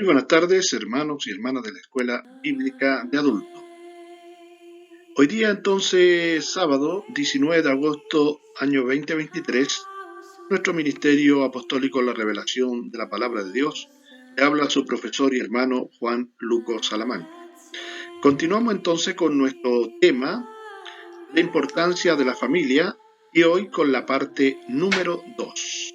Muy buenas tardes, hermanos y hermanas de la Escuela Bíblica de Adultos. Hoy día entonces, sábado 19 de agosto, año 2023, nuestro Ministerio Apostólico La Revelación de la Palabra de Dios le habla a su profesor y hermano Juan Luco Salamanca. Continuamos entonces con nuestro tema, la importancia de la familia, y hoy con la parte número 2.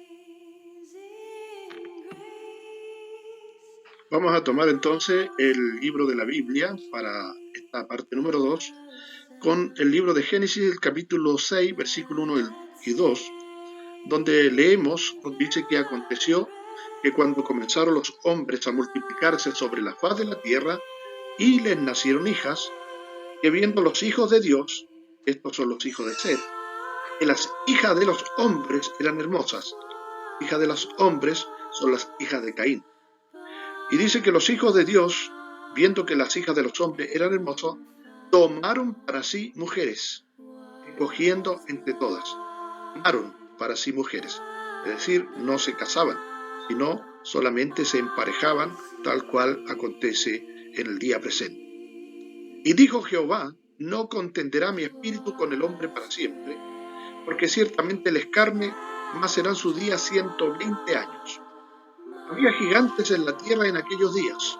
Vamos a tomar entonces el libro de la Biblia para esta parte número 2 con el libro de Génesis, el capítulo 6, versículo 1 y 2, donde leemos, dice que aconteció que cuando comenzaron los hombres a multiplicarse sobre la faz de la tierra y les nacieron hijas, que viendo los hijos de Dios, estos son los hijos de Set, que las hijas de los hombres eran hermosas, hijas de los hombres son las hijas de Caín. Y dice que los hijos de Dios, viendo que las hijas de los hombres eran hermosas, tomaron para sí mujeres, escogiendo entre todas. Tomaron para sí mujeres, es decir, no se casaban, sino solamente se emparejaban, tal cual acontece en el día presente. Y dijo Jehová: no contenderá mi espíritu con el hombre para siempre, porque ciertamente les carne, mas serán sus días 120 años. Había gigantes en la tierra en aquellos días,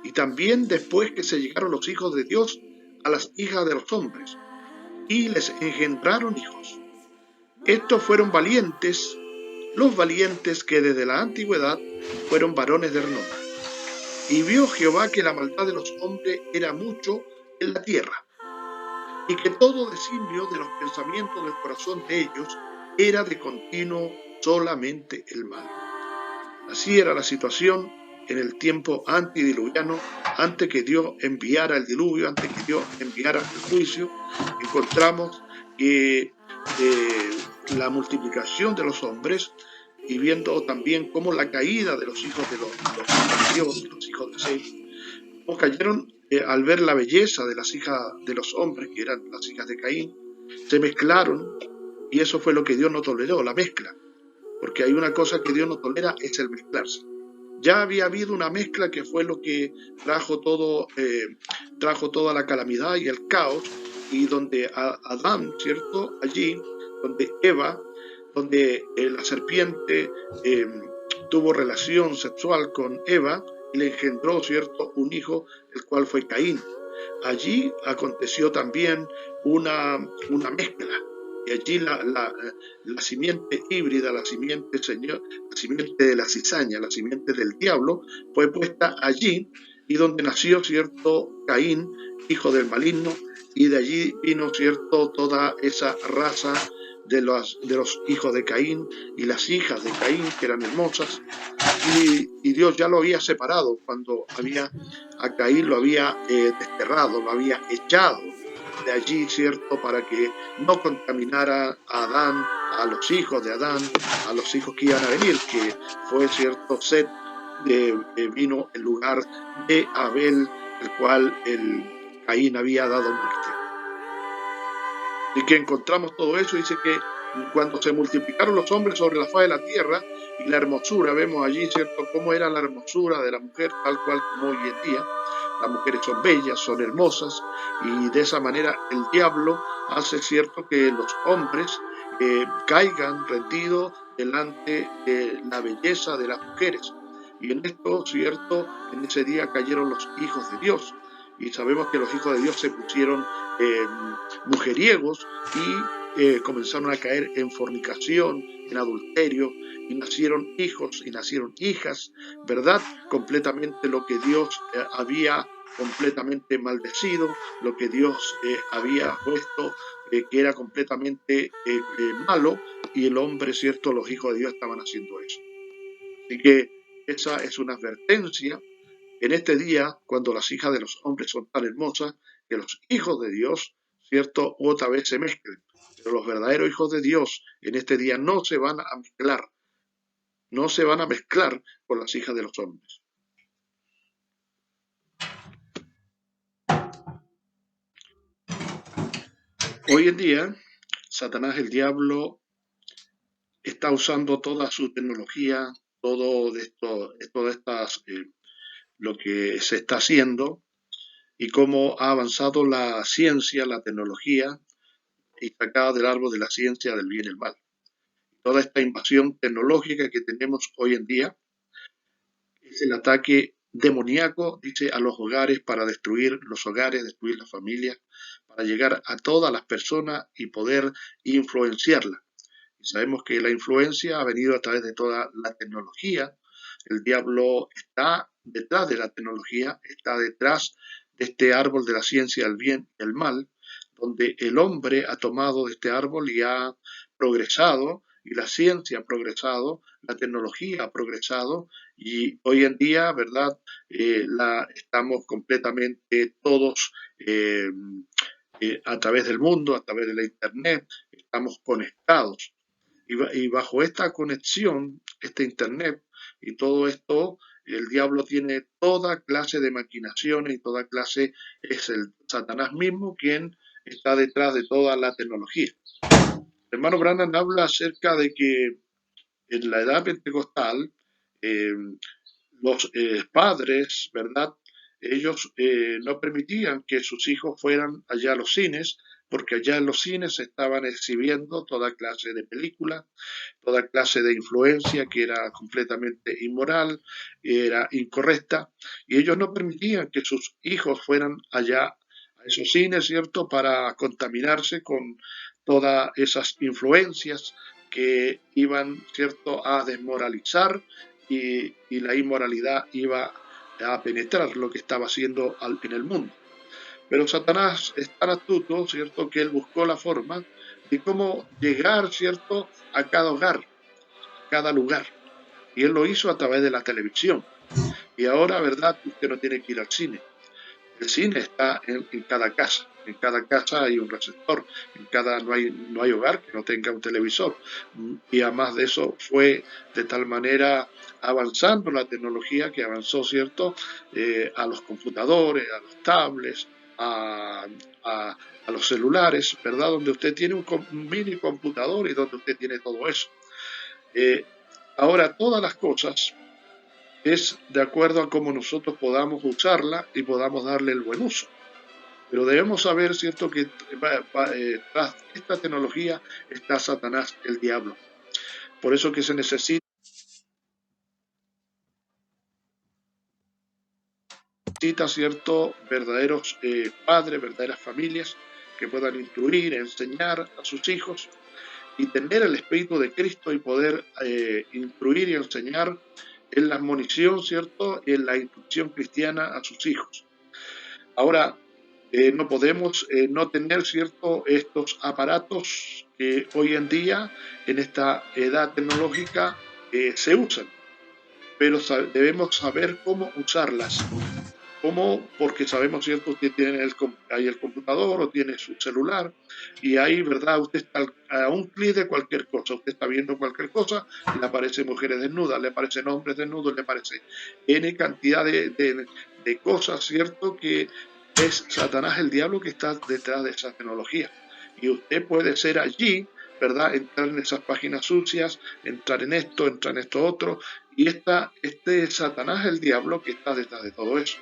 y también después que se llegaron los hijos de Dios a las hijas de los hombres, y les engendraron hijos. Estos fueron valientes, los valientes que desde la antigüedad fueron varones de renombre. Y vio Jehová que la maldad de los hombres era mucho en la tierra, y que todo designio de los pensamientos del corazón de ellos era de continuo solamente el mal. Así era la situación en el tiempo antediluviano, antes que Dios enviara el diluvio, antes que Dios enviara el juicio. Encontramos que la multiplicación de los hombres, y viendo también cómo la caída de los hijos de los hijos de Dios, los hijos de Seth, cómo cayeron al ver la belleza de las hijas de los hombres, que eran las hijas de Caín, se mezclaron, y eso fue lo que Dios no toleró, la mezcla. Porque hay una cosa que Dios no tolera, es el mezclarse. Ya había habido una mezcla que fue lo que trajo toda la calamidad y el caos, y donde Adán, ¿cierto? Allí, donde Eva, donde la serpiente tuvo relación sexual con Eva y le engendró, ¿cierto?, un hijo, el cual fue Caín. Allí aconteció también una mezcla. Y allí la simiente híbrida, la simiente de la cizaña, la simiente del diablo, fue puesta allí, y donde nació, ¿cierto?, Caín, hijo del maligno, y de allí vino, ¿cierto?, toda esa raza de los hijos de Caín y las hijas de Caín, que eran hermosas, y Dios ya lo había separado cuando a Caín lo había desterrado, lo había echado de allí, ¿cierto?, para que no contaminara a Adán, a los hijos de Adán, a los hijos que iban a venir, que fue, ¿cierto?, Set, vino en lugar de Abel, el cual el Caín había dado muerte. Y que encontramos todo eso, dice que cuando se multiplicaron los hombres sobre la faz de la tierra, y la hermosura, vemos allí, ¿cierto?, cómo era la hermosura de la mujer, tal cual como hoy en día. Las mujeres son bellas, son hermosas, y de esa manera el diablo hace, ¿cierto?, que los hombres caigan rendidos delante de la belleza de las mujeres. Y en esto, ¿cierto?, en ese día cayeron los hijos de Dios. Y sabemos que los hijos de Dios se pusieron mujeriegos, y comenzaron a caer en fornicación, en adulterio, y nacieron hijos y nacieron hijas, ¿verdad? Completamente lo que Dios había completamente maldecido, lo que Dios había puesto, que era completamente malo, y el hombre, ¿cierto?, los hijos de Dios estaban haciendo eso. Así que esa es una advertencia en este día, cuando las hijas de los hombres son tan hermosas, que los hijos de Dios, ¿cierto?, otra vez se mezclen. Pero los verdaderos hijos de Dios en este día no se van a mezclar, no se van a mezclar con las hijas de los hombres. Hoy en día, Satanás, el diablo, está usando toda su tecnología, todas estas lo que se está haciendo y cómo ha avanzado la ciencia, la tecnología y sacada del árbol de la ciencia del bien y el mal. Toda esta invasión tecnológica que tenemos hoy en día es el ataque demoníaco, dice, a los hogares para destruir los hogares, destruir las familias, para llegar a todas las personas y poder influenciarlas. Y sabemos que la influencia ha venido a través de toda la tecnología. El diablo está detrás de la tecnología, está detrás de este árbol de la ciencia del bien y el mal, donde el hombre ha tomado de este árbol y ha progresado, y la ciencia ha progresado, la tecnología ha progresado, y hoy en día, ¿verdad? Estamos completamente todos a través del mundo, a través de la Internet, estamos conectados. Y bajo esta conexión, este Internet y todo esto, el diablo tiene toda clase de maquinaciones y toda clase, es el Satanás mismo quien está detrás de toda la tecnología. El hermano Branham habla acerca de que en la edad pentecostal, eh, los padres, ¿verdad? Ellos no permitían que sus hijos fueran allá a los cines, porque allá en los cines se estaban exhibiendo toda clase de películas, toda clase de influencia que era completamente inmoral, era incorrecta, y ellos no permitían que sus hijos fueran allá a esos cines, ¿cierto?, para contaminarse con todas esas influencias que iban, ¿cierto?, a desmoralizar y la inmoralidad iba a penetrar lo que estaba haciendo en el mundo. Pero Satanás es tan astuto, ¿cierto?, que él buscó la forma de cómo llegar, ¿cierto?, a cada hogar, a cada lugar. Y él lo hizo a través de la televisión. Y ahora, ¿verdad?, usted no tiene que ir al cine. El cine está en cada casa. En cada casa hay un receptor. No hay hogar que no tenga un televisor. Y además de eso fue de tal manera avanzando la tecnología que avanzó, ¿cierto?, a los computadores, a los tablets, a, a los celulares, ¿verdad? Donde usted tiene un mini computador y donde usted tiene todo eso. Eh, Ahora, todas las cosas es de acuerdo a cómo nosotros podamos usarla y podamos darle el buen uso. Pero debemos saber, ¿cierto?, que tras esta tecnología está Satanás, el diablo. Por eso que se necesita, ¿cierto?, verdaderos padres, verdaderas familias que puedan instruir, enseñar a sus hijos y tener el Espíritu de Cristo y poder instruir y enseñar en la admonición, ¿cierto?, en la instrucción cristiana a sus hijos. Ahora, no podemos no tener, ¿cierto?, estos aparatos que hoy en día, en esta edad tecnológica, se usan, pero debemos saber cómo usarlas. ¿Cómo? Porque sabemos, ¿cierto? Usted tiene ahí el computador o tiene su celular y ahí, ¿verdad? Usted está a un clic de cualquier cosa. Usted está viendo cualquier cosa, le aparecen mujeres desnudas, le aparecen hombres desnudos, le aparece N cantidad de cosas, ¿cierto? Que es Satanás, el diablo, que está detrás de esa tecnología. Y usted puede ser allí, ¿verdad? Entrar en esas páginas sucias, entrar en esto otro. Y este es Satanás, el diablo, que está detrás de todo eso.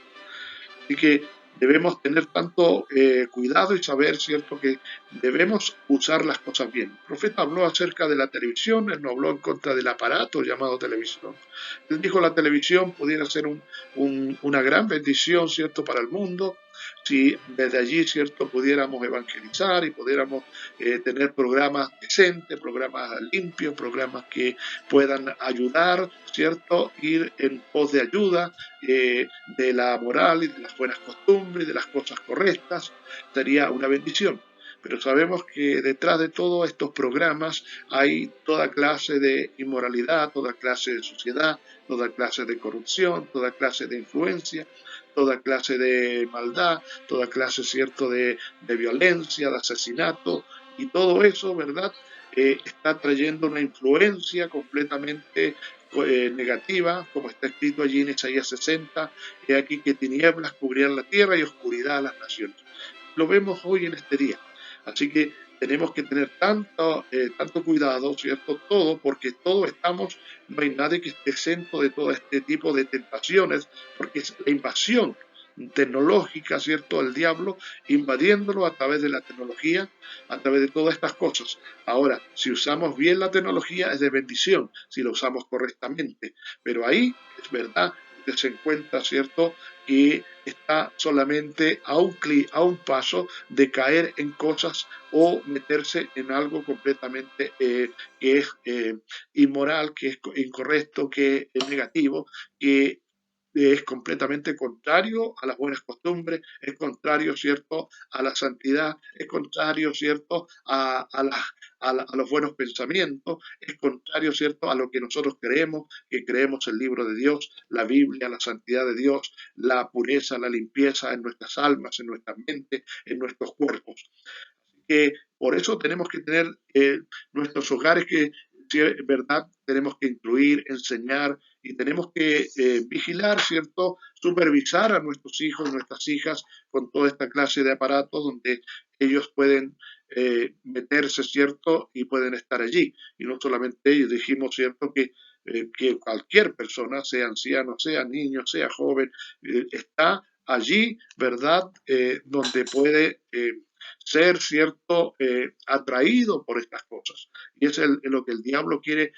Así que debemos tener tanto cuidado y saber, ¿cierto?, que debemos usar las cosas bien. El profeta habló acerca de la televisión, él no habló en contra del aparato llamado televisión. Él dijo que la televisión pudiera ser una gran bendición, ¿cierto?, para el mundo, si desde allí, ¿cierto?, pudiéramos evangelizar y pudiéramos tener programas decentes, programas limpios, programas que puedan ayudar, ¿cierto?, ir en pos de ayuda, de la moral y de las buenas costumbres y de las cosas correctas, sería una bendición. Pero sabemos que detrás de todos estos programas hay toda clase de inmoralidad, toda clase de suciedad, toda clase de corrupción, toda clase de influencia, toda clase de maldad, toda clase, ¿cierto?, de violencia, de asesinato, y todo eso, ¿verdad?, está trayendo una influencia completamente negativa, como está escrito allí en Isaías 60, he aquí que tinieblas cubrían la tierra y oscuridad a las naciones. Lo vemos hoy en este día. Así que tenemos que tener tanto cuidado, ¿cierto? Todo, porque todos estamos, no hay nadie que esté exento de todo este tipo de tentaciones, porque es la invasión tecnológica, ¿cierto? El diablo invadiéndolo a través de la tecnología, a través de todas estas cosas. Ahora, si usamos bien la tecnología es de bendición, si la usamos correctamente, pero ahí es verdad que se encuentra, ¿cierto? Que está solamente a un paso de caer en cosas o meterse en algo completamente que es inmoral, que es incorrecto, que es negativo, que es completamente contrario a las buenas costumbres, es contrario, ¿cierto?, a la santidad, es contrario, ¿cierto?, a los buenos pensamientos, es contrario, ¿cierto?, a lo que nosotros creemos, que creemos el libro de Dios, la Biblia, la santidad de Dios, la pureza, la limpieza en nuestras almas, en nuestra mente, en nuestros cuerpos. Que por eso tenemos que tener nuestros hogares que, si es verdad, tenemos que incluir, enseñar y tenemos que vigilar, ¿cierto? Supervisar a nuestros hijos, nuestras hijas con toda esta clase de aparatos donde ellos pueden meterse, ¿cierto? Y pueden estar allí. Y no solamente ellos, dijimos, ¿cierto? Que cualquier persona, sea anciano, sea niño, sea joven, está allí, ¿verdad? Donde puede ser, ¿cierto?, atraído por estas cosas. Y es lo que el diablo quiere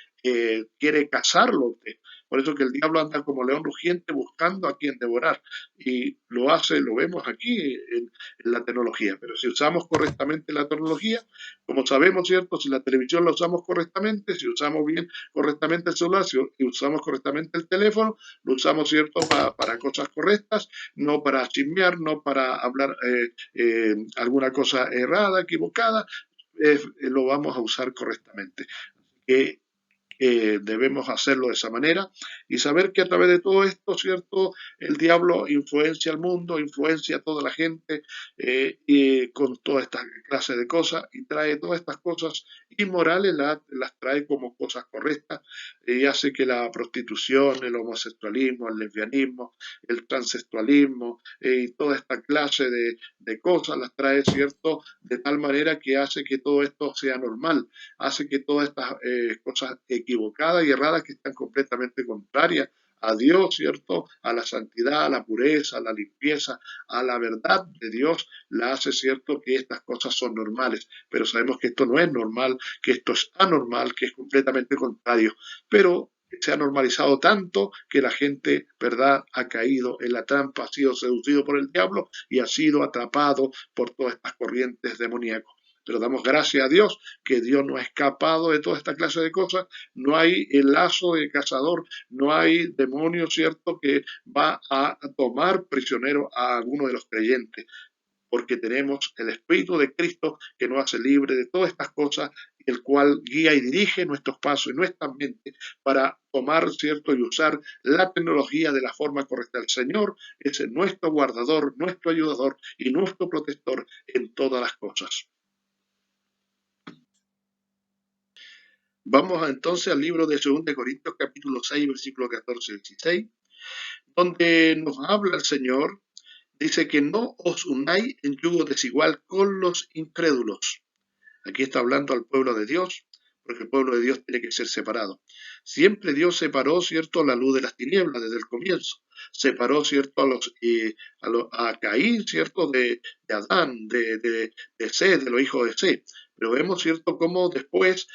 cazarlo a usted. Por eso que el diablo anda como león rugiente buscando a quien devorar. Y lo hace, lo vemos aquí en la tecnología. Pero si usamos correctamente la tecnología, como sabemos, ¿cierto? Si la televisión la usamos correctamente, si usamos bien correctamente el celular, si usamos correctamente el teléfono, lo usamos, ¿cierto?, para cosas correctas, no para chismear, no para hablar alguna cosa errada, equivocada, lo vamos a usar correctamente. Eh, debemos hacerlo de esa manera y saber que a través de todo esto, ¿cierto? El diablo influencia al mundo, influencia a toda la gente y con toda esta clase de cosas y trae todas estas cosas inmorales, las trae como cosas correctas y hace que la prostitución, el homosexualismo, el lesbianismo, el transexualismo y toda esta clase de cosas las trae, ¿cierto? De tal manera que hace que todo esto sea normal, hace que todas estas cosas equivocadas y erradas que están completamente contrarias a Dios, ¿cierto? A la santidad, a la pureza, a la limpieza, a la verdad de Dios, la hace, ¿cierto? Que estas cosas son normales, pero sabemos que esto no es normal, que esto es anormal, que es completamente contrario, pero se ha normalizado tanto que la gente, ¿verdad?, ha caído en la trampa, ha sido seducido por el diablo y ha sido atrapado por todas estas corrientes demoníacas. Pero damos gracias a Dios que Dios no ha escapado de toda esta clase de cosas, no hay el lazo de cazador, no hay demonio, ¿cierto?, que va a tomar prisionero a alguno de los creyentes, porque tenemos el Espíritu de Cristo que nos hace libre de todas estas cosas, el cual guía y dirige nuestros pasos y nuestra mente para tomar, ¿cierto?, y usar la tecnología de la forma correcta. El Señor es nuestro guardador, nuestro ayudador y nuestro protector en todas las cosas. Vamos entonces al libro de 2 de Corintios capítulo 6, versículo 14 al 16, donde nos habla el Señor, dice que no os unáis en yugo desigual con los incrédulos. Aquí está hablando al pueblo de Dios, porque el pueblo de Dios tiene que ser separado. Siempre Dios separó, ¿cierto?, la luz de las tinieblas desde el comienzo. Separó, ¿cierto?, a Caín, ¿cierto?, de Adán, de Seth, de los hijos de Seth. Pero vemos, ¿cierto?, cómo después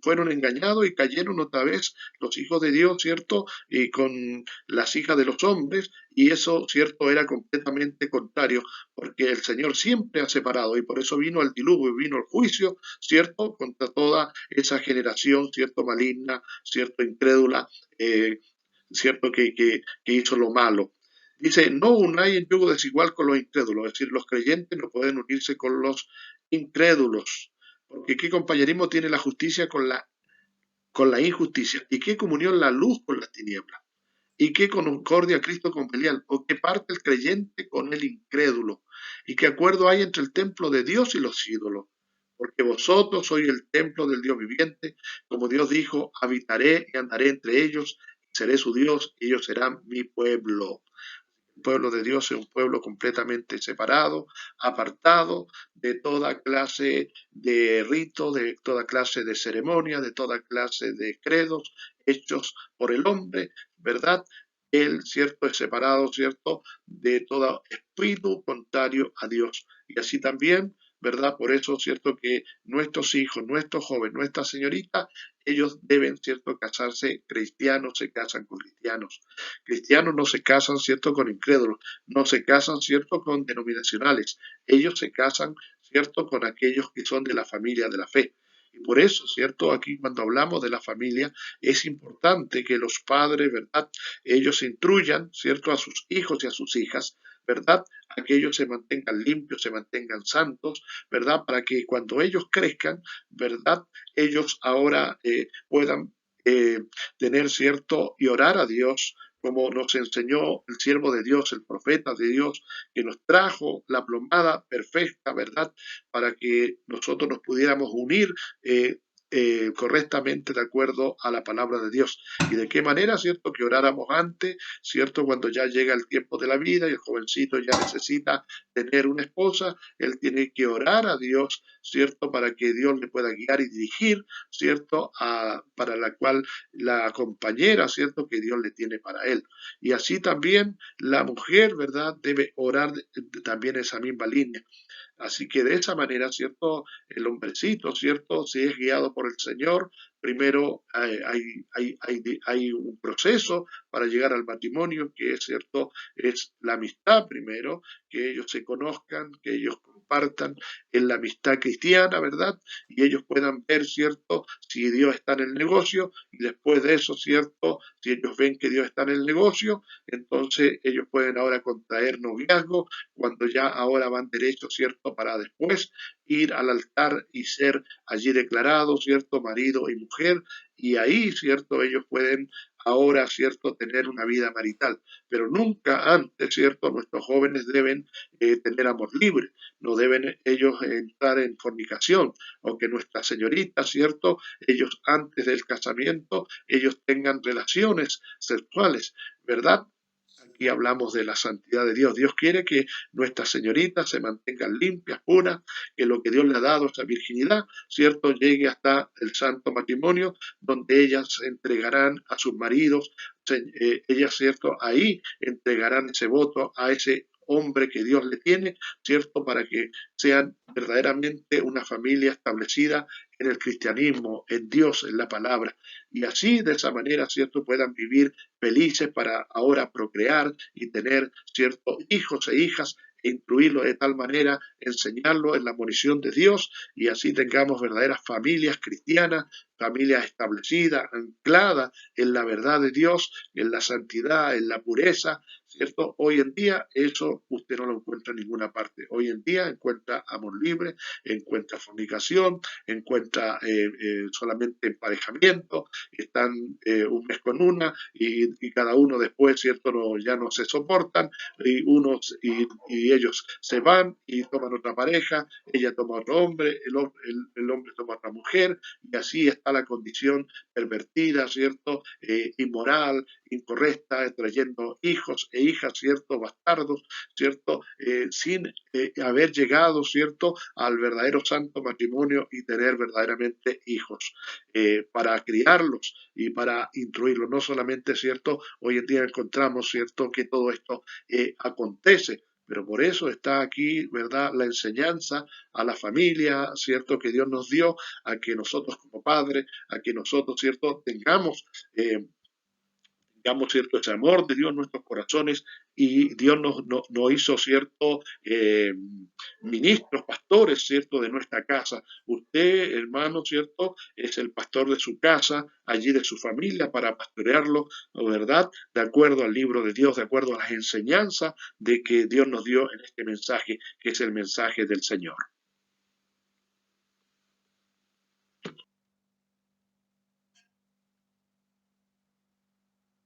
fueron engañados y cayeron otra vez los hijos de Dios, ¿cierto?, y con las hijas de los hombres, y eso, ¿cierto?, era completamente contrario, porque el Señor siempre ha separado, y por eso vino el diluvio, vino el juicio, ¿cierto?, contra toda esa generación, ¿cierto?, maligna, ¿cierto?, incrédula, ¿cierto?, que hizo lo malo. Dice, no unáis en yugo desigual con los incrédulos, es decir, los creyentes no pueden unirse con los incrédulos, porque ¿qué compañerismo tiene la justicia con la injusticia? ¿Y qué comunión la luz con las tinieblas? ¿Y qué concordia Cristo con Belial? ¿O qué parte el creyente con el incrédulo? ¿Y qué acuerdo hay entre el templo de Dios y los ídolos? Porque vosotros sois el templo del Dios viviente, como Dios dijo, habitaré y andaré entre ellos, seré su Dios y ellos serán mi pueblo. El pueblo de Dios es un pueblo completamente separado, apartado de toda clase de rito, de toda clase de ceremonia, de toda clase de credos hechos por el hombre, ¿verdad? Él, cierto, es separado, cierto, de todo espíritu contrario a Dios. Y así también, ¿verdad? Por eso, cierto, que nuestros hijos, nuestros jóvenes, nuestras señoritas, ellos deben, cierto, casarse cristianos, se casan con cristianos. Cristianos no se casan, cierto, con incrédulos, no se casan, cierto, con denominacionales. Ellos se casan, cierto, con aquellos que son de la familia de la fe. Y por eso, ¿cierto? Aquí cuando hablamos de la familia, es importante que los padres, ¿verdad? Ellos instruyan, ¿cierto? A sus hijos y a sus hijas, ¿verdad? A que ellos se mantengan limpios, se mantengan santos, ¿verdad? Para que cuando ellos crezcan, ¿verdad? Ellos ahora puedan tener, ¿cierto? Y orar a Dios como nos enseñó el siervo de Dios, el profeta de Dios, que nos trajo la plomada perfecta, ¿verdad? Para que nosotros nos pudiéramos unir eh, correctamente de acuerdo a la palabra de Dios. ¿Y de qué manera, cierto? Que oráramos antes, cierto, cuando ya llega el tiempo de la vida y el jovencito ya necesita tener una esposa, él tiene que orar a Dios, cierto, para que Dios le pueda guiar y dirigir, cierto, para la cual la compañera, cierto, que Dios le tiene para él. Y así también la mujer, ¿verdad? Debe orar también esa misma línea. Así que de esa manera, ¿cierto? El hombrecito, ¿cierto? Si es guiado por el Señor, primero hay un proceso para llegar al matrimonio, que es, ¿cierto? Es la amistad primero, que ellos se conozcan, que ellos compartan en la amistad cristiana, ¿verdad? Y ellos puedan ver, ¿cierto? Si Dios está en el negocio y después de eso, ¿cierto? Si ellos ven que Dios está en el negocio, entonces ellos pueden ahora contraer noviazgo cuando ya ahora van derechos, ¿cierto? Para después ir al altar y ser allí declarados, ¿cierto? Marido y mujer, y ahí, ¿cierto? Ellos pueden ahora, ¿cierto? Tener una vida marital, pero nunca antes, ¿cierto? Nuestros jóvenes deben tener amor libre, no deben ellos entrar en fornicación, aunque nuestras señoritas, ¿cierto? Ellos antes del casamiento, ellos tengan relaciones sexuales, ¿verdad? Aquí hablamos de la santidad de Dios. Dios quiere que nuestras señoritas se mantengan limpias, puras, que lo que Dios le ha dado, esa virginidad, ¿cierto? Llegue hasta el santo matrimonio, donde ellas se entregarán a sus maridos, ellas, ¿cierto? Ahí entregarán ese voto a ese hombre que Dios le tiene, ¿cierto? Para que sean verdaderamente una familia establecida en el cristianismo, en Dios, en la palabra. Y así, de esa manera, ¿cierto? Puedan vivir felices para ahora procrear y tener ciertos hijos e hijas e instruirlos de tal manera, enseñarlos en la morición de Dios y así tengamos verdaderas familias cristianas, familias establecidas, ancladas en la verdad de Dios, en la santidad, en la pureza, ¿cierto? Hoy en día eso usted no lo encuentra en ninguna parte. Hoy en día encuentra amor libre, encuentra fornicación, encuentra solamente emparejamiento, están un mes con una y cada uno después, ¿cierto? No, ya no se soportan y, unos, y ellos se van y toman otra pareja, ella toma otro hombre, el hombre toma otra mujer y así está la condición pervertida, ¿cierto? Inmoral, incorrecta, trayendo hijos e hijas, ¿cierto? Bastardos, ¿cierto? Sin haber llegado, ¿cierto? Al verdadero santo matrimonio y tener verdaderamente hijos para criarlos y para instruirlos. No solamente, ¿cierto? Hoy en día encontramos, ¿cierto? Que todo esto acontece. Pero por eso está aquí, ¿verdad? La enseñanza a la familia, ¿cierto? Que Dios nos dio a que nosotros como padres, a que nosotros, ¿cierto? Tengamos cierto ese amor de Dios en nuestros corazones y Dios nos hizo cierto ministros, pastores, cierto, de nuestra casa. Usted, hermano, cierto, es el pastor de su casa, allí de su familia, para pastorearlo, ¿verdad? De acuerdo al libro de Dios, de acuerdo a las enseñanzas de que Dios nos dio en este mensaje, que es el mensaje del Señor.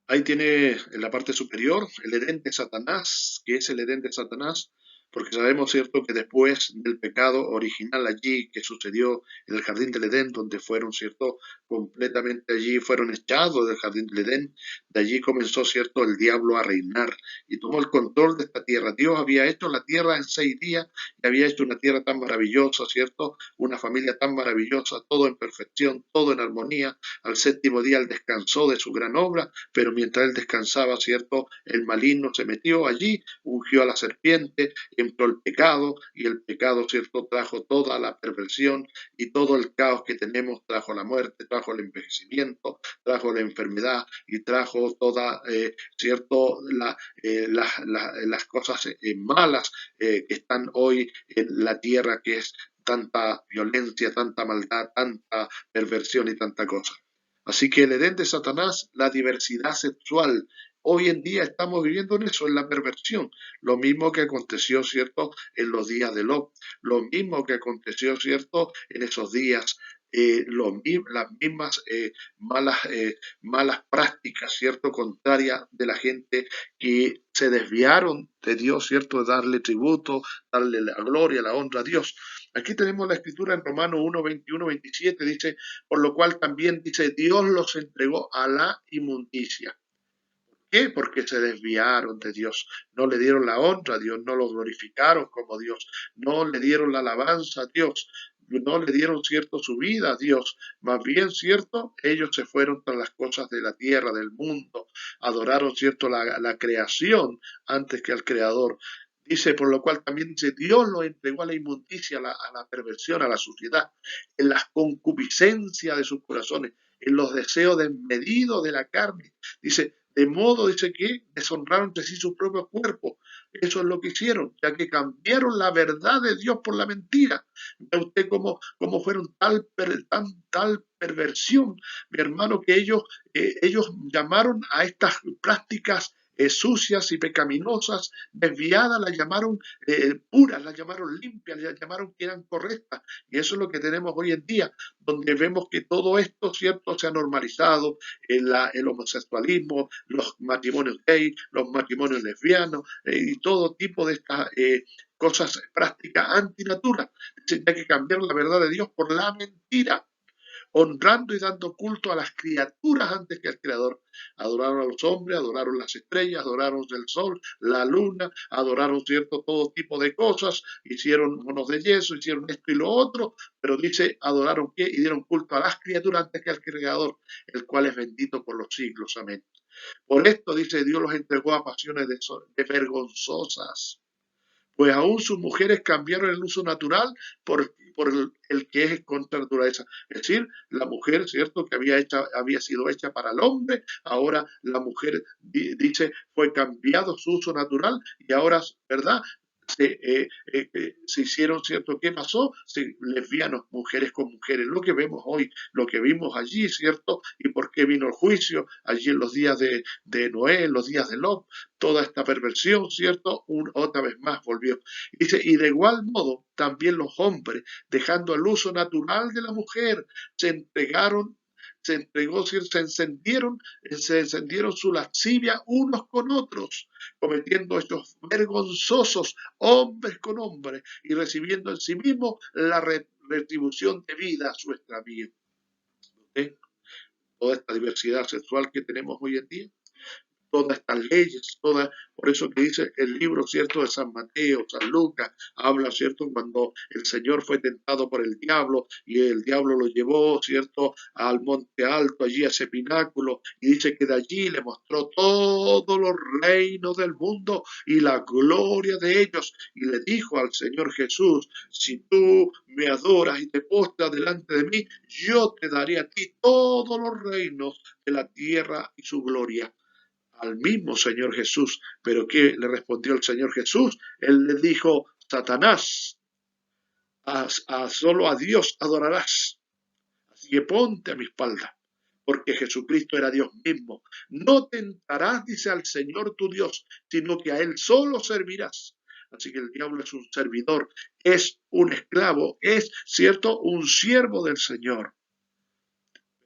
Ahí tiene en la parte superior el Edén de Satanás, que es el Edén de Satanás, porque sabemos, ¿cierto?, que después del pecado original allí que sucedió en el jardín del Edén, donde fueron, ¿cierto?, completamente allí, fueron echados del jardín del Edén, de allí comenzó, ¿cierto?, el diablo a reinar y tomó el control de esta tierra. Dios había hecho la tierra en 6 días y había hecho una tierra tan maravillosa, ¿cierto?, una familia tan maravillosa, todo en perfección, todo en armonía. Al séptimo día él descansó de su gran obra, pero mientras él descansaba, ¿cierto?, el maligno se metió allí, ungió a la serpiente, entró el pecado y el pecado, ¿cierto?, trajo toda la perversión y todo el caos que tenemos, trajo la muerte, trajo el envejecimiento, trajo la enfermedad y trajo toda, ¿cierto?, las cosas malas que están hoy en la tierra, que es tanta violencia, tanta maldad, tanta perversión y tanta cosa. Así que el Edén de Satanás, la diversidad sexual, hoy en día estamos viviendo en eso, en la perversión. Lo mismo que aconteció, ¿cierto?, en los días de Lot. Lo mismo que aconteció, ¿cierto?, en esos días. Las mismas malas prácticas, ¿cierto?, contrarias de la gente que se desviaron de Dios, ¿cierto?, de darle tributo, darle la gloria, la honra a Dios. Aquí tenemos la escritura en Romanos 1, 21, 27, dice, por lo cual también dice, Dios los entregó a la inmundicia. ¿Qué? Porque se desviaron de Dios, no le dieron la honra a Dios, no lo glorificaron como Dios, no le dieron la alabanza a Dios, no le dieron, cierto, su vida a Dios. Más bien, cierto, ellos se fueron tras las cosas de la tierra, del mundo, adoraron, cierto, la creación antes que al Creador. Dice, por lo cual también dice, Dios lo entregó a la inmundicia, a la perversión, a la suciedad, en las concupiscencias de sus corazones, en los deseos desmedidos de la carne. Dice, de modo, dice, que deshonraron de sí su propio cuerpo. Eso es lo que hicieron, ya que cambiaron la verdad de Dios por la mentira. Ve usted cómo fueron tal perversión, mi hermano, que ellos llamaron a estas prácticas sucias y pecaminosas, desviadas, las llamaron puras, las llamaron limpias, las llamaron que eran correctas. Y eso es lo que tenemos hoy en día, donde vemos que todo esto, ¿cierto?, se ha normalizado, el homosexualismo, los matrimonios gay, los matrimonios lesbianos y todo tipo de estas cosas, prácticas antinatura. Se tiene que cambiar la verdad de Dios por la mentira, honrando y dando culto a las criaturas antes que al Creador. Adoraron a los hombres, adoraron las estrellas, adoraron el sol, la luna, adoraron, cierto, todo tipo de cosas, hicieron monos de yeso, hicieron esto y lo otro, pero dice, adoraron ¿qué? Y dieron culto a las criaturas antes que al Creador, el cual es bendito por los siglos. Amén. Por esto, dice, Dios los entregó a pasiones vergonzosas, pues aún sus mujeres cambiaron el uso natural por el que es contra naturaleza. Es decir, la mujer, ¿cierto?, que había sido hecha para el hombre, ahora la mujer, dice, fue cambiado su uso natural y ahora, ¿verdad?, se hicieron, ¿cierto? ¿Qué pasó? Lesbianos, mujeres con mujeres, lo que vemos hoy, lo que vimos allí, ¿cierto? Y por qué vino el juicio allí en los días de Noé, en los días de Lot, toda esta perversión, ¿cierto? Otra vez más volvió. Dice, y de igual modo, también los hombres, dejando el uso natural de la mujer, se encendieron su lascivia unos con otros, cometiendo estos vergonzosos hombres con hombres y recibiendo en sí mismo la retribución debida a su extravío. ¿Eh? Toda esta diversidad sexual que tenemos hoy en día, todas estas leyes, por eso que dice el libro, ¿cierto?, de San Mateo, San Lucas, habla, ¿cierto?, cuando el Señor fue tentado por el diablo y el diablo lo llevó, ¿cierto?, al monte alto, allí a ese pináculo, y dice que de allí le mostró todos los reinos del mundo y la gloria de ellos, y le dijo al Señor Jesús, si tú me adoras y te postras delante de mí, yo te daré a ti todos los reinos de la tierra y su gloria. Al mismo Señor Jesús. ¿Pero qué le respondió el Señor Jesús? Él le dijo, Satanás, solo a Dios adorarás. Así que ponte a mi espalda, porque Jesucristo era Dios mismo. No tentarás, dice, al Señor tu Dios, sino que a Él solo servirás. Así que el diablo es un servidor, es un esclavo, es, ¿cierto?, un siervo del Señor.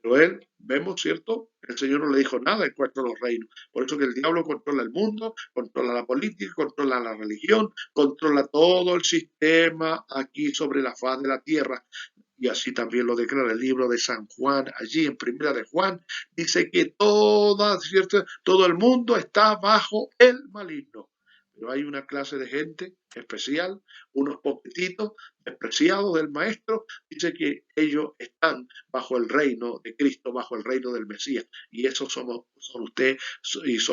Pero él, vemos, ¿cierto? El Señor no le dijo nada en cuanto a los reinos. Por eso que el diablo controla el mundo, controla la política, controla la religión, controla todo el sistema aquí sobre la faz de la tierra. Y así también lo declara el libro de San Juan, allí en Primera de Juan, dice que ¿cierto? Todo el mundo está bajo el maligno. Pero hay una clase de gente especial, unos poquititos despreciados del Maestro, dice que ellos están bajo el reino de Cristo, bajo el reino del Mesías. Y esos son usted, y es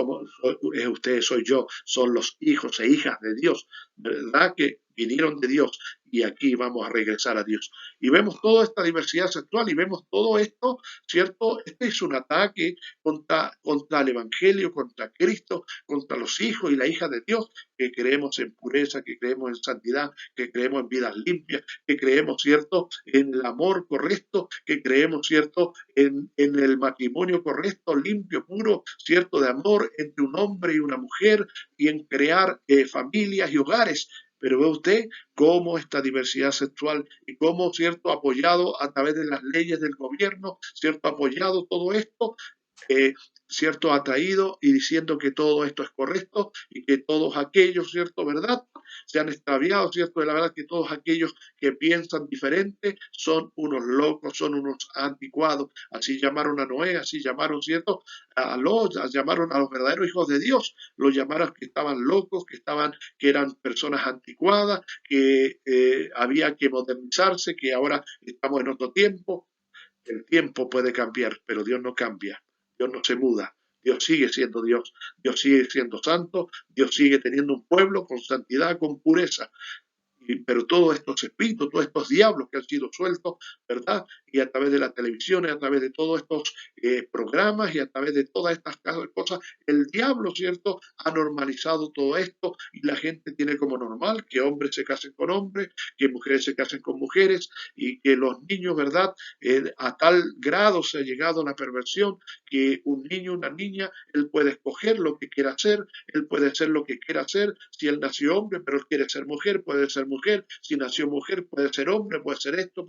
usted, soy yo, son los hijos e hijas de Dios, ¿verdad? Que vinieron de Dios y aquí vamos a regresar a Dios. Y vemos toda esta diversidad sexual y vemos todo esto, ¿cierto? Este es un ataque contra el Evangelio, contra Cristo, contra los hijos y la hija de Dios, que creemos en pureza, que creemos en santidad, que creemos en vidas limpias, que creemos, ¿cierto?, en el amor correcto, que creemos, ¿cierto?, en el matrimonio correcto, limpio, puro, ¿cierto?, de amor entre un hombre y una mujer y en crear familias y hogares. Pero ve usted cómo esta diversidad sexual y cómo, ¿cierto?, apoyado a través de las leyes del gobierno, ¿cierto?, apoyado todo esto, eh, ¿cierto?, atraído y diciendo que todo esto es correcto y que todos aquellos, ¿cierto?, ¿verdad?, se han extraviado, ¿cierto?, de la verdad que todos aquellos que piensan diferente son unos locos, son unos anticuados. Así llamaron a Noé, así llamaron, ¿cierto?, a Lot, llamaron a los verdaderos hijos de Dios, los llamaron que estaban locos, que eran personas anticuadas, que había que modernizarse, que ahora estamos en otro tiempo. El tiempo puede cambiar, pero Dios no cambia, Dios no se muda, Dios sigue siendo Dios, Dios sigue siendo santo, Dios sigue teniendo un pueblo con santidad, con pureza. Pero todos estos espíritus, todos estos diablos que han sido sueltos, ¿verdad? Y a través de la televisión, y a través de todos estos programas y a través de todas estas cosas, el diablo, ¿cierto?, ha normalizado todo esto y la gente tiene como normal que hombres se casen con hombres, que mujeres se casen con mujeres y que los niños, ¿verdad? A tal grado se ha llegado a la perversión que un niño, una niña, él puede escoger lo que quiera hacer, él puede hacer lo que quiera hacer. Si él nació hombre, pero él quiere ser mujer, puede ser mujer. Si nació mujer, puede ser hombre, puede ser esto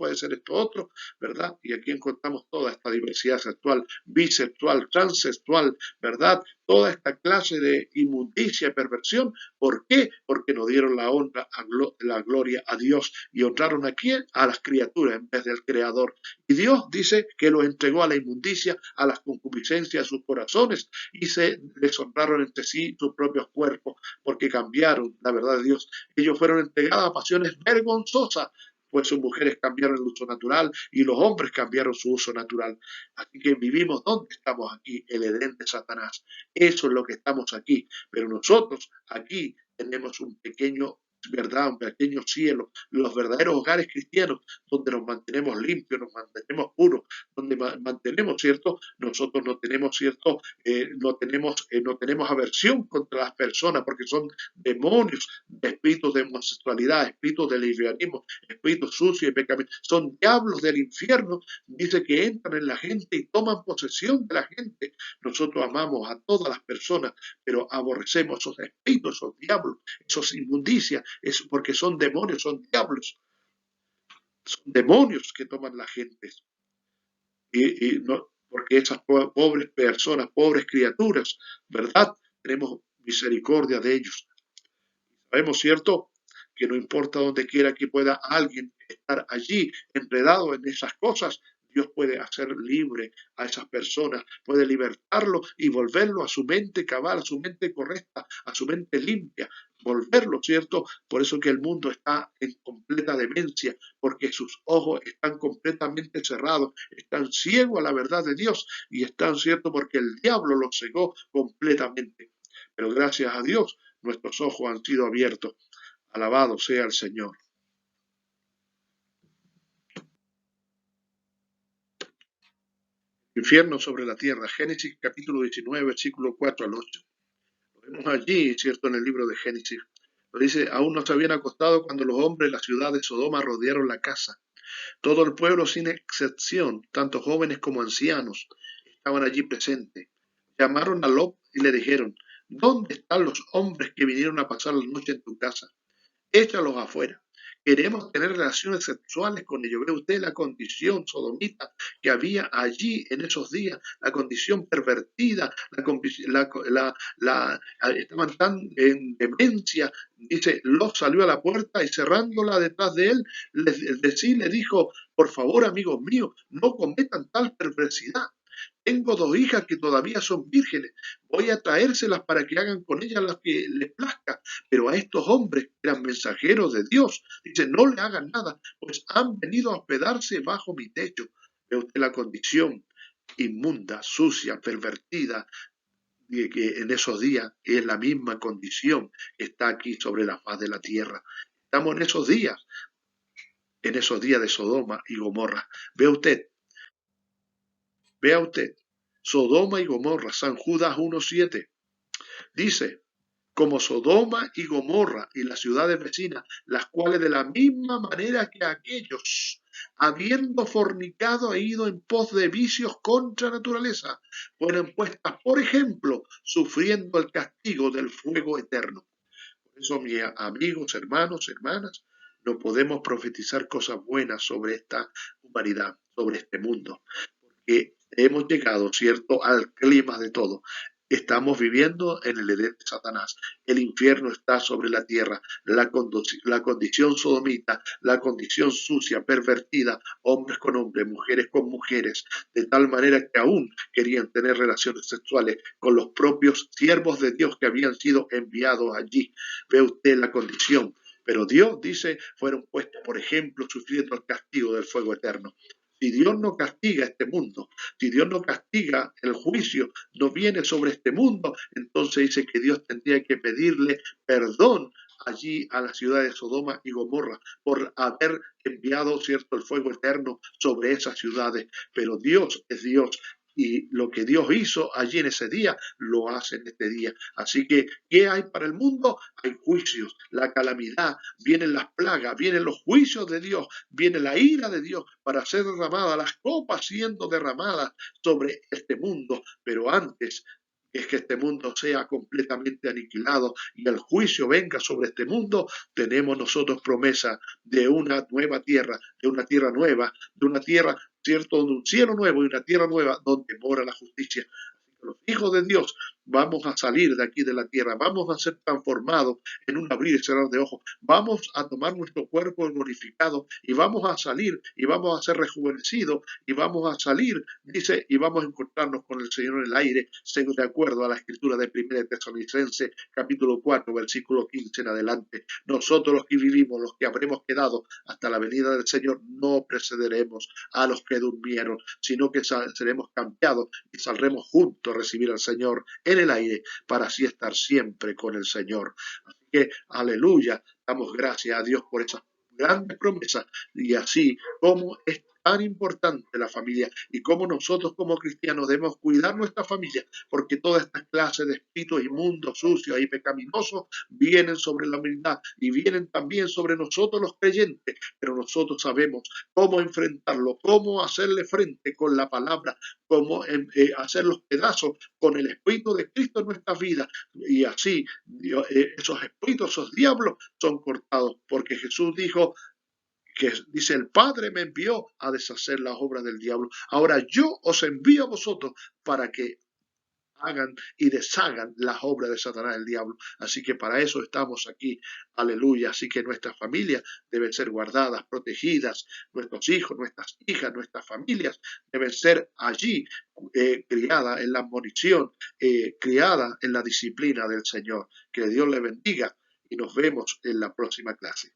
otro, ¿verdad? Y aquí encontramos toda esta diversidad sexual, bisexual, transexual, ¿verdad? Toda esta clase de inmundicia y perversión. ¿Por qué? Porque no dieron la honra, la gloria a Dios y honraron a quién? A las criaturas en vez del Creador. Y Dios dice que los entregó a la inmundicia, a las concupiscencias de sus corazones y se deshonraron entre sí sus propios cuerpos porque cambiaron la verdad de Dios. Ellos fueron entregados a pasiones vergonzosas, pues sus mujeres cambiaron el uso natural y los hombres cambiaron su uso natural. Así que vivimos donde estamos aquí, el Edén de Satanás. Eso es lo que estamos aquí. Pero nosotros aquí tenemos un pequeño, verdad, un pequeño cielo, los verdaderos hogares cristianos, donde nos mantenemos limpios, nos mantenemos puros, donde mantenemos, ¿cierto? Nosotros no tenemos, ¿cierto? No tenemos aversión contra las personas porque son demonios, espíritus de homosexualidad, espíritus de lesbianismo, espíritus sucios y pecaminosos, son diablos del infierno, dice que entran en la gente y toman posesión de la gente. Nosotros amamos a todas las personas, pero aborrecemos esos espíritus, esos diablos, esos inmundicias, es porque son demonios, son diablos, son demonios que toman la gente y no, porque esas pobres personas, pobres criaturas, ¿verdad? Tenemos misericordia de ellos. Sabemos, ¿cierto? Que no importa donde quiera que pueda alguien estar allí enredado en esas cosas, Dios puede hacer libre a esas personas, puede libertarlo y volverlo a su mente cabal, a su mente correcta, a su mente limpia, volverlo, ¿cierto? Por eso que el mundo está en completa demencia, porque sus ojos están completamente cerrados, están ciegos a la verdad de Dios y están, ¿cierto? Porque el diablo los cegó completamente. Pero gracias a Dios, nuestros ojos han sido abiertos. Alabado sea el Señor. Infierno sobre la tierra. Génesis capítulo 19, versículo 4 al 8. Lo vemos allí, ¿cierto? En el libro de Génesis. Lo dice, aún no se habían acostado cuando los hombres de la ciudad de Sodoma rodearon la casa. Todo el pueblo, sin excepción, tanto jóvenes como ancianos, estaban allí presentes. Llamaron a Lot y le dijeron, ¿dónde están los hombres que vinieron a pasar la noche en tu casa? Échalos afuera, queremos tener relaciones sexuales con ellos. Ve usted la condición sodomita que había allí en esos días, la condición pervertida, estaban tan en demencia. Dice, Lot salió a la puerta y cerrándola detrás de él, le dijo, por favor, amigos míos, no cometan tal perversidad. Tengo dos hijas que todavía son vírgenes. Voy a traérselas para que hagan con ellas las que les plazca. Pero a estos hombres, que eran mensajeros de Dios, dice, no le hagan nada, pues han venido a hospedarse bajo mi techo. Ve usted la condición inmunda, sucia, pervertida, de que en esos días es la misma condición que está aquí sobre la faz de la tierra. Estamos en esos días de Sodoma y Gomorra. Vea usted, Sodoma y Gomorra, San Judas 1:7, dice, como Sodoma y Gomorra y las ciudades vecinas, las cuales de la misma manera que aquellos, habiendo fornicado e ido en pos de vicios contra naturaleza, fueron puestas, por ejemplo, sufriendo el castigo del fuego eterno. Por eso, mis amigos, hermanos, hermanas, no podemos profetizar cosas buenas sobre esta humanidad, sobre este mundo, que hemos llegado, ¿cierto?, al clima de todo. Estamos viviendo en el Edén de Satanás. El infierno está sobre la tierra. La condición sodomita, la condición sucia, pervertida, hombres con hombres, mujeres con mujeres, de tal manera que aún querían tener relaciones sexuales con los propios siervos de Dios que habían sido enviados allí. Ve usted la condición. Pero Dios dice, fueron puestos, por ejemplo, sufriendo el castigo del fuego eterno. Si Dios no castiga este mundo, si Dios no castiga el juicio, no viene sobre este mundo, entonces dice que Dios tendría que pedirle perdón allí a la ciudad de Sodoma y Gomorra por haber enviado, cierto, el fuego eterno sobre esas ciudades. Pero Dios es Dios. Y lo que Dios hizo allí en ese día, lo hace en este día. Así que, ¿qué hay para el mundo? Hay juicios, la calamidad, vienen las plagas, vienen los juicios de Dios, viene la ira de Dios para ser derramada, las copas siendo derramadas sobre este mundo. Pero antes es que este mundo sea completamente aniquilado y el juicio venga sobre este mundo, tenemos nosotros promesa de una nueva tierra, de una tierra nueva, de una tierra, cierto, de un cielo nuevo y una tierra nueva donde mora la justicia. Los hijos de Dios vamos a salir de aquí de la tierra, vamos a ser transformados en un abrir y cerrar de ojos, vamos a tomar nuestro cuerpo glorificado y vamos a salir y vamos a ser rejuvenecidos y vamos a salir, dice, y vamos a encontrarnos con el Señor en el aire, según de acuerdo a la escritura de 1 Tesalonicenses, capítulo 4, versículo 15 en adelante. Nosotros los que vivimos, los que habremos quedado hasta la venida del Señor, no precederemos a los que durmieron, sino que seremos cambiados y saldremos juntos a recibir al Señor en el aire para así estar siempre con el Señor. Así que, aleluya, damos gracias a Dios por esas grandes promesas y así como es tan importante la familia y como nosotros como cristianos debemos cuidar nuestra familia, porque toda esta clase de espíritus inmundos, sucios y pecaminosos vienen sobre la humanidad y vienen también sobre nosotros los creyentes, pero nosotros sabemos cómo enfrentarlo, cómo hacerle frente con la palabra, cómo hacer los pedazos con el Espíritu de Cristo en nuestra vida y así esos espíritus, esos diablos son cortados, porque Jesús dijo que dice, el Padre me envió a deshacer las obras del diablo. Ahora yo os envío a vosotros para que hagan y deshagan las obras de Satanás, el diablo. Así que para eso estamos aquí. Aleluya. Así que nuestras familias deben ser guardadas, protegidas. Nuestros hijos, nuestras hijas, nuestras familias deben ser allí criadas en la admonición, criadas en la disciplina del Señor. Que Dios le bendiga y nos vemos en la próxima clase.